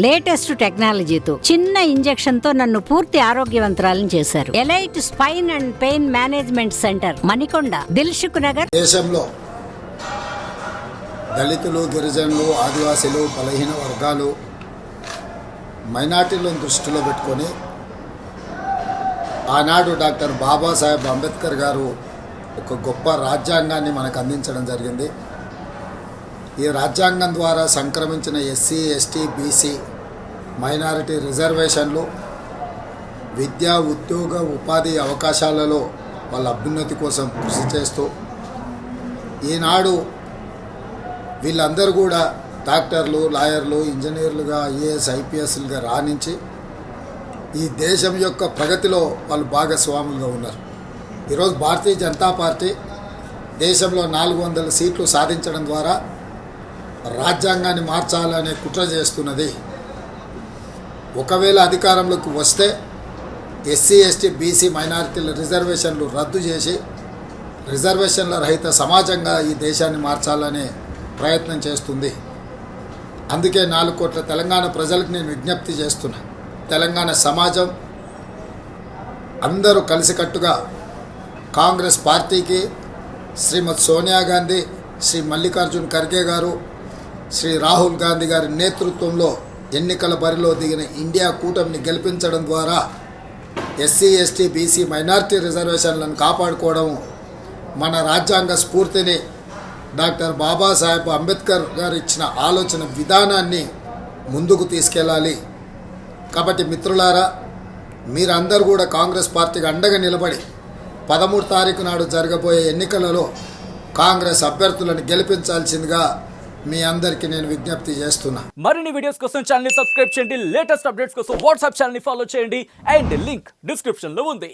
Latest టెక్నాలజీతో చిన్న injection తో నన్ను పూర్తి ఆరోగ్యవంతురాలను చేశారు. Elite spine and pain management centre, Manikonda, Dilsukh Nagar. దేశంలో దళితులు, గిరిజనులు, ఆదివాసీలు, బలహీన వర్గాలు, మైనార్టీలను దృష్టిలో పెట్టుకొని ఆనాడు డాక్టర్ బాబాసాహెబ్ అంబేద్కర్ గారు ఒక గొప్ప రాజ్యాంగాన్ని మనకు అందించడం జరిగింది. ఈ రాజ్యాంగం ద్వారా సంక్రమించిన ఎస్సీ, ఎస్టీ, బీసీ, మైనారిటీ రిజర్వేషన్లు విద్యా, ఉద్యోగ, ఉపాధి అవకాశాలలో వాళ్ళ అభ్యున్నతి కోసం కృషి చేస్తూ ఈనాడు వీళ్ళందరూ కూడా డాక్టర్లు, లాయర్లు, ఇంజనీర్లుగా, ఐఏఎస్, ఐపీఎస్లుగా రాణించి ఈ దేశం యొక్క ప్రగతిలో వాళ్ళు భాగస్వాములుగా ఉన్నారు. ఈరోజు భారతీయ జనతా పార్టీ దేశంలో 400 సీట్లు సాధించడం ద్వారా రాజ్యాంగాన్ని మార్చాలనే కుట్ర చేస్తున్నది. ఒకవేళ అధికారంలోకి వస్తే ఎస్సీ, ఎస్టీ, బీసీ, మైనారిటీల రిజర్వేషన్లు రద్దు చేసి రిజర్వేషన్ల రహిత సమాజంగా ఈ దేశాన్ని మార్చాలనే ప్రయత్నం చేస్తుంది. అందుకే 4 కోట్ల తెలంగాణ ప్రజలకు నేను విజ్ఞప్తి చేస్తున్నా. తెలంగాణ సమాజం అందరూ కలిసికట్టుగా కాంగ్రెస్ పార్టీకి, శ్రీమతి సోనియా గాంధీ, శ్రీ మల్లికార్జున్ ఖర్గే గారు, శ్రీ రాహుల్ గాంధీ గారి నేతృత్వంలో ఎన్నికల బరిలో దిగిన ఇండియా కూటమిని గెలిపించడం ద్వారా ఎస్సీ, ఎస్టీ, బీసీ, మైనారిటీ రిజర్వేషన్లను కాపాడుకోవడం, మన రాజ్యాంగ స్ఫూర్తిని, డాక్టర్ బాబాసాహెబ్ అంబేద్కర్ గారు ఇచ్చిన ఆలోచన విధానాన్ని ముందుకు తీసుకెళ్ళాలి. కాబట్టి మిత్రులారా, మీరందరూ కూడా కాంగ్రెస్ పార్టీకి అండగా నిలబడి 13 తారీఖు నాడు జరగబోయే ఎన్నికలలో కాంగ్రెస్ అభ్యర్థులను గెలిపించాల్సిందిగా మీ అందరికీ నేను విజ్ఞప్తి చేస్తున్నా. మరిన్ని వీడియోస్ కోసం ఛానల్ ని సబ్స్క్రైబ్ చేయండి. లేటెస్ట్ అప్డేట్స్ కోసం వాట్సాప్ ఛానల్ ని ఫాలో చేయండి. అండ్ లింక్ డిస్క్రిప్షన్ లో ఉంది.